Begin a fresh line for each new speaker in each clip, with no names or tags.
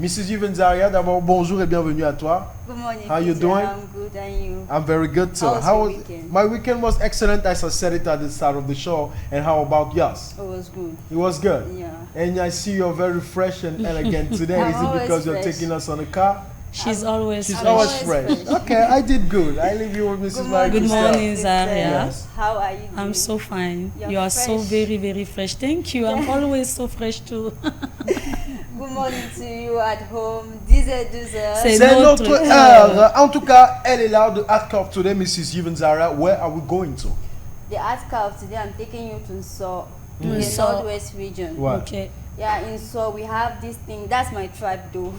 Mrs. Yuvenzaria, d'abord bonjour et bienvenue à toi.
Good morning.
How you doing?
I'm good, and you?
I'm very good too.
How was your weekend?
My weekend was excellent, as I said it at the start of the show. And how about yours?
It was good.
It was good.
Yeah.
And I see you're very fresh and elegant today.
I'm
Is it because
always
you're
fresh.
taking us on the car?
She's always
She's
fresh.
always
Always
fresh.
fresh.
Okay, I did good. I leave you with Mrs.
Good
Mike.
Good
morning,
morning,
Sister.
Zaria.
Yes.
How are you doing?
I'm so fine.
You're
You are so
fresh.
very, very fresh. Thank you. I'm always so fresh too.
Good morning to you at home. 10h12.
C'est
C'est
notre
notre
heure.
heure. En tout cas, elle est là de Hardcore today, Mrs. Yuvenzaria. Where are we going to?
The art of today, I'm taking you to Ngonnso, in the
Ngonnso.
northwest region.
What?
Okay.
Yeah, in so we have this thing. That's my tribe, though.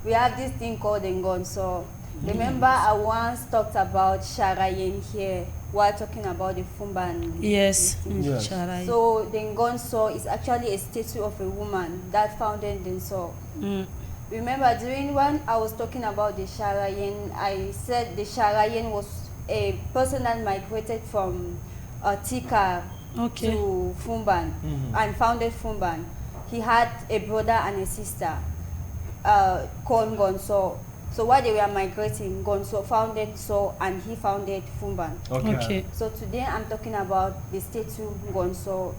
We have this thing called Ngonnso. Remember, I once talked about Sharayen here while talking about the Fumban.
Yes.
Yes.
Charai.
So the Ngonnso is actually a statue of a woman that founded Ngonnso. Remember, during when I was talking about the Sharayen, I said the Sharayen was a person that migrated from Tika
Okay.
to Fumban and founded Fumban. He had a brother and a sister called Ngonnso. So while they were migrating, Ngonnso founded So and he founded Fumban.
Okay.
So today I'm talking about the statue Ngonnso.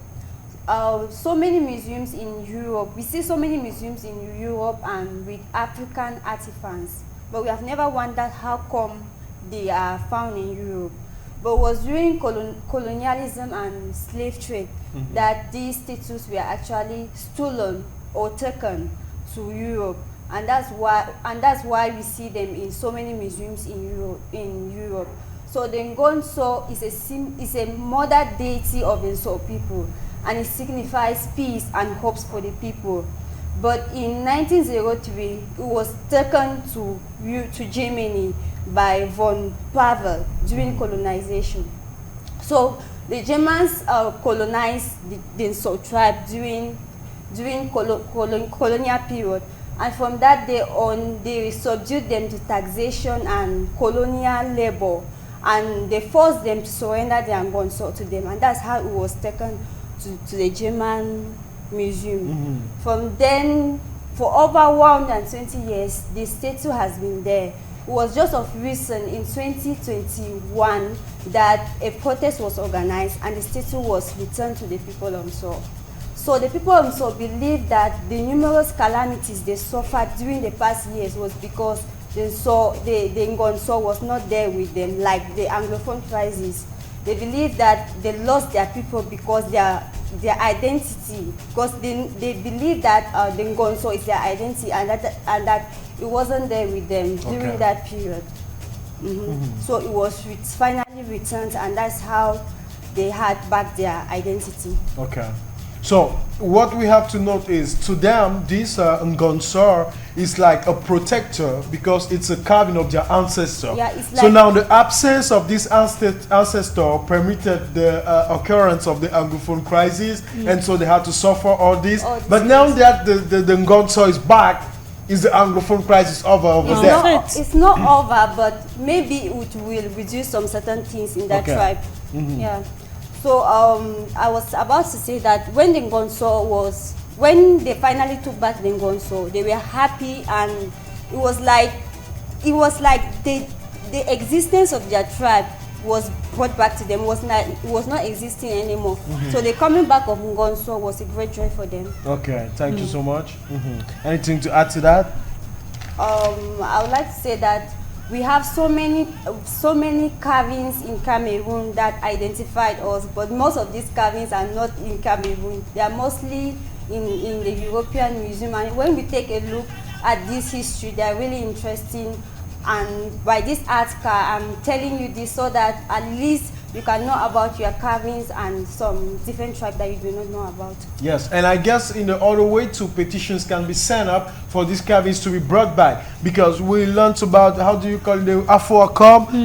So many museums in Europe. We see so many museums in Europe and with African artifacts, but we have never wondered how come they are found in Europe. But it was during colonialism and slave trade that these statues were actually stolen or taken to Europe, and that's why we see them in so many museums in Europe. So the Ngonnso is a mother deity of the Ngonnso people, and it signifies peace and hopes for the people. But in 1903, it was taken to Germany by von Pavel during colonization. So the Germans colonized the Ngonnso tribe during colonial period, and from that day on, they subdued them to taxation and colonial labor, and they forced them to surrender their Ngonnso to them, and that's how it was taken to the German museum. From then, for over 120 years, the statue has been there. It was just of recent in 2021 that a protest was organized and the statue was returned to the people of Ngonnso. So the people of Ngonnso believe that the numerous calamities they suffered during the past years was because the Ngonnso was not there with them, like the Anglophone crisis. They believe that they lost their people because their identity, because they believe that the Ngonnso is their identity, and that it wasn't there with them during that period. So it was finally returned, and that's how they had back their identity.
Okay. So what we have to note is, to them, this Ngonnso is like a protector because it's a carving of their ancestor.
Yeah, it's
so
like,
now the absence of this ancestor permitted the occurrence of the Anglophone crisis, and so they had to suffer all this. But now that the Ngonnso is back, is the Anglophone crisis over there?
It's not over, but maybe it will reduce some certain things in that tribe. Yeah. So I was about to say that when the Ngonnso when they finally took back the Ngonnso, they were happy, and it was like the existence of their tribe was brought back to them. It was not existing anymore. So the coming back of Ngonnso was a great joy for them.
Okay, thank you so much. Anything to add to that?
I would like to say that we have so many carvings in Cameroon that identified us, but most of these carvings are not in Cameroon. They are mostly in the European Museum, and when we take a look at this history, they are really interesting. And by this art car, I'm telling you this so that at least you can know about your carvings and some different tribes that you do not know about.
Yes, and I guess in the other way too, petitions can be sent up for these carvings to be brought back, because we learned about, how do you call it, the Afro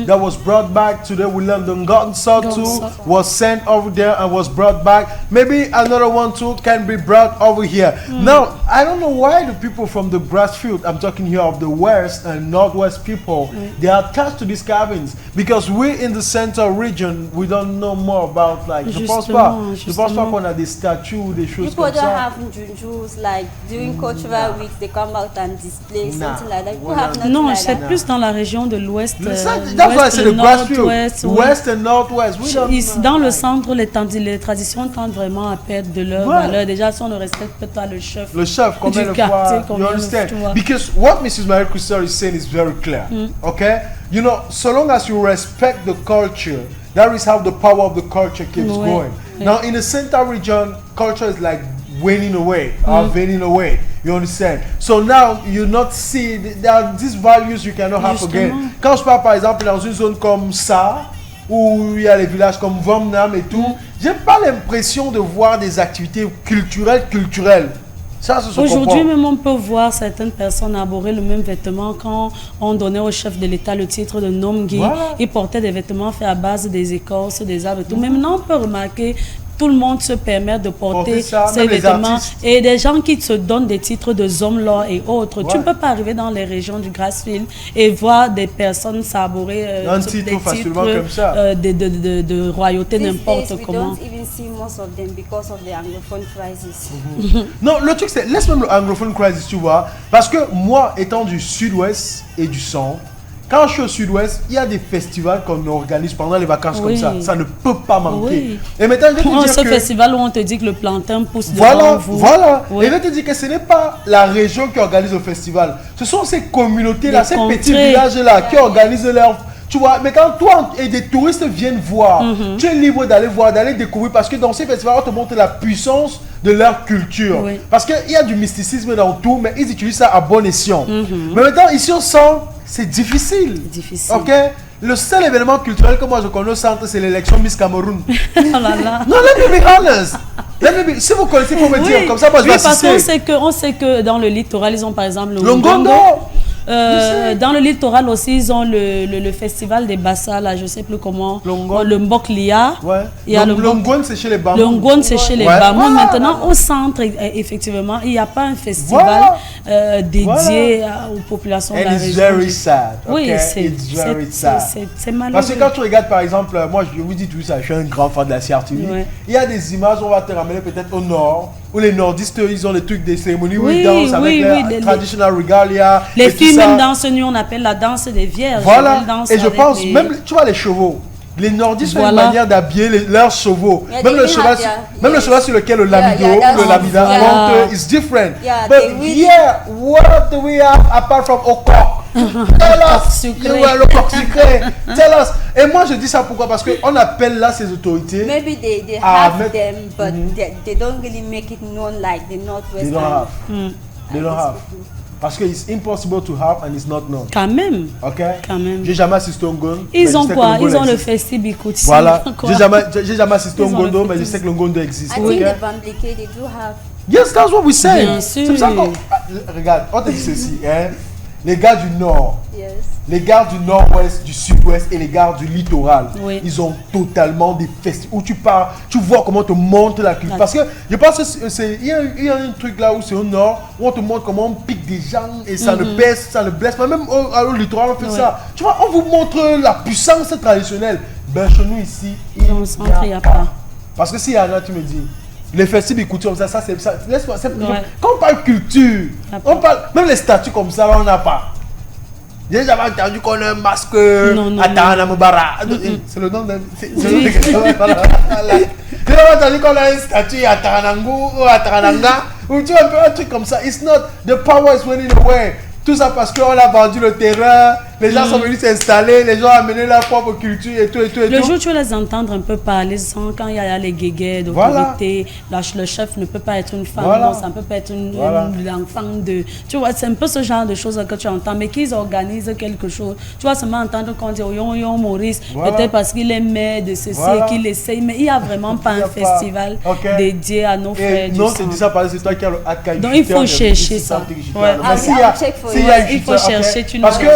that was brought back. Today we learned the Ngonnso too was sent over there and was brought back. Maybe another one too can be brought over here. Now, I don't know why the people from the grassroots, I'm talking here of the West and Northwest people, they are attached to these carvings, because we in the Central region, we don't know more about like. Je pense pas qu'on a des statues ou des choses
People
comme
don't
ça.
have junjus like during cultural weeks they come out and display something like that. People have nothing
Non,
like
c'est
that.
plus dans la région de l'Ouest.
That's why c'est le grassroots. West and Northwest.
Dans le centre, les traditions tendent vraiment à perdre de leur valeur. Déjà, si on ne respecte pas le chef.
Le chef, combien de fois? You understand? Because what Mrs. Marie Christelle is saying is very clear. Okay? You know, so long as you respect the culture, that is how the power of the culture keeps going. Now, in the central region, culture is like waning away, waning away. You understand? So now, you not see, there are these values you cannot have again. Quand je parle, par exemple, dans une zone comme ça, où il y a les villages comme Vomnam et tout, j'ai pas l'impression de voir des activités culturelles.
Aujourd'hui même, on peut voir certaines personnes arborer le même vêtement. Quand on donnait au chef de l'État le titre de Nomgui, il portait des vêtements faits à base des écorces, des arbres et tout. Mais maintenant, on peut remarquer tout le monde se permet de porter ces vêtements. Et des gens qui se donnent des titres de Zomlor et autres. Tu ne peux pas arriver dans les régions du Grassfield et voir des personnes s'arborer des titres
comme ça.
De royauté n'importe comment.
Non, le truc c'est, laisse même le anglophone crisis, tu vois. Parce que moi, étant du sud-ouest et du centre, quand je suis au sud-ouest, il y a des festivals qu'on organise pendant les vacances comme ça. Ça ne peut pas manquer. Et maintenant, je vais te dire
ce festival où on te dit que le plantain pousse
devant
vous.
Voilà. Et je vais te dire que ce n'est pas la région qui organise le festival. Ce sont ces communautés-là, ces petits villages-là qui organisent leur... Tu vois, mais quand toi et des touristes viennent voir, tu es libre d'aller voir, d'aller découvrir, parce que dans ces festivals, on te montre la puissance de leur culture. Parce qu'il y a du mysticisme dans tout, mais ils utilisent ça à bon escient. Mais maintenant, ici au centre, c'est difficile. Ok? Le seul événement culturel que moi je connais au centre, c'est l'élection Miss Cameroun. Non, let me be honest. Si vous connaissez, il faut me dire. Comme ça, moi je vais assister.
Parce qu'on sait que dans le littoral, ils ont par exemple le
Ngonnso.
Dans le littoral aussi, ils ont le festival des Bassa, là, je ne sais plus comment. Le Mboklia.
Il y a le Ngonnso, c'est chez les Bamoun.
Le Ngonnso, c'est chez les Bamoun. Maintenant, au centre, effectivement, il n'y a pas un festival dédié aux populations de la région.
It's very sad.
Oui, c'est malheureux.
Parce que quand tu regardes, par exemple, moi je vous dis tout ça, je suis un grand fan de la CRTV. Il y a des images, on va te ramener peut-être au nord, où les nordistes, ils ont des trucs, des cérémonies où ils dansent avec les traditional regalia.
Les filles même dansent, nous on appelle la danse des vierges.
Voilà, et je pense, même, tu vois les chevaux, les nordistes ont une manière d'habiller leurs chevaux. Même le cheval sur lequel le lamido, le lamida monte, is different. But here, what do we have apart from Okok? Tell us, le coq sucré. Tell us. Et moi je dis ça pourquoi? Parce qu'on appelle là ces autorités.
Maybe they have them, but they don't really make it known like the Northwest.
They don't have. They don't have. Parce que it's impossible to have and it's not known.
Quand même.
Ok.
Quand même.
J'ai jamais assisté au Ngondo.
Ils ont quoi? Ils ont le festival Bikouti.
Voilà. J'ai jamais assisté au Ngondo, mais je sais que le Ngondo existe.
I think the Bambleke, they do have.
Yes, that's what we say.
Bien sûr.
C'est ça qu'on... Regarde, on te dit ceci, hein. Les gars du Nord, les gars du Nord-Ouest, du Sud-Ouest et les gars du littoral, ils ont totalement des festivals où tu pars, tu vois comment on te montre la culture. Parce que je pense qu'il y a un truc là où c'est au Nord, où on te montre comment on pique des gens et ça ne baisse, ça ne blesse pas. Même au littoral, on fait ça. Tu vois, on vous montre la puissance traditionnelle. Ben, chez nous ici, il n'y a pas. Parce que s'il y en a, tu me dis. Les festivals écoutez comme ça, c'est ça. Laisse-moi. Quand on parle culture, on parle même les statues comme ça, on n'a pas. J'ai jamais entendu qu'on a un masque à Taranamubara. C'est le nom de. J'ai jamais entendu qu'on a une statue à Taranangou ou à Tarananga. Ou tu vois un peu un truc comme ça. It's not the power is winning away. Tout ça parce qu'on a vendu le terrain, les gens sont venus s'installer, les gens ont amené leur propre culture et tout.
Le jour où tu vas les entendre un peu parler, quand il y a les guéguets d'autorité, le chef ne peut pas être une femme, non, ça ne peut pas être l'enfant de... Tu vois, c'est un peu ce genre de choses que tu entends, mais qu'ils organisent quelque chose. Tu vas seulement entendre qu'on dit « Maurice », peut-être parce qu'il est maire de ceci et qu'il essaye, mais il n'y a vraiment pas un festival dédié à nos frères.
Non, c'est dit ça parce que c'est toi qui as le hâte.
Donc il faut chercher ça. Il faut chercher, tu
parce que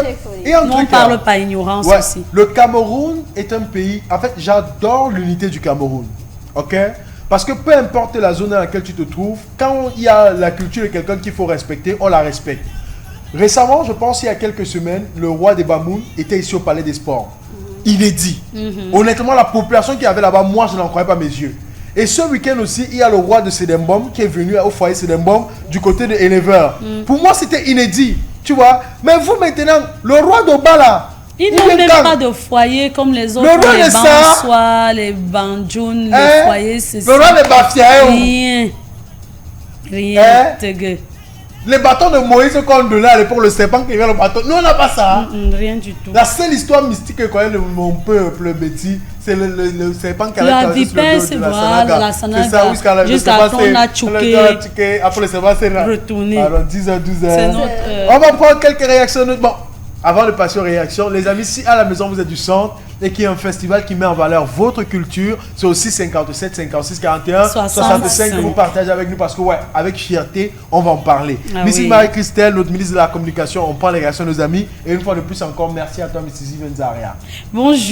on ne parle pas ignorance aussi.
Le Cameroun est un pays, en fait, j'adore l'unité du Cameroun, ok? Parce que peu importe la zone dans laquelle tu te trouves, quand il y a la culture de quelqu'un qu'il faut respecter, on la respecte. Récemment, je pense il y a quelques semaines, le roi des Bamoun était ici au Palais des Sports. inédit. Honnêtement, la population qui avait là-bas, moi, je n'en croyais pas mes yeux. Et ce week-end aussi, il y a le roi de Sedembom qui est venu au foyer Sedembom du côté de Éleveur. Pour moi, c'était inédit, tu vois. Mais vous, maintenant, le roi d'Obala,
ils n'ont même pas de foyer comme les autres.
Le roi
les
de ça,
Bansois, les Banjoun, les foyers, c'est
le roi de Bafia,
rien.
Les bâtons de Moïse qu'on donnait à l'époque, le serpent qui vient le bâton. Nous, on n'a pas ça.
Rien du tout.
La seule histoire mystique que connaît mon peuple, Betty, c'est le serpent qui avait
la vipère, c'est voilà, la sanaga.
C'est ça, oui, quand
jusqu'à quand on a choqué.
Après le serpent, c'est
retourné.
Alors, 10h, 12h.
Notre,
on va prendre quelques réactions. Bon, avant de passer aux réactions, les amis, si à la maison vous êtes du centre et qu'il y a un festival qui met en valeur votre culture, c'est aussi 57, 56, 41, 65 que vous partagez avec nous parce que, ouais, avec fierté, on va en parler. Mrs. Marie-Christelle, notre ministre de la Communication, on prend les réactions de nos amis. Et une fois de plus encore, merci à toi, Mrs. Ivenzaria.
Bonjour.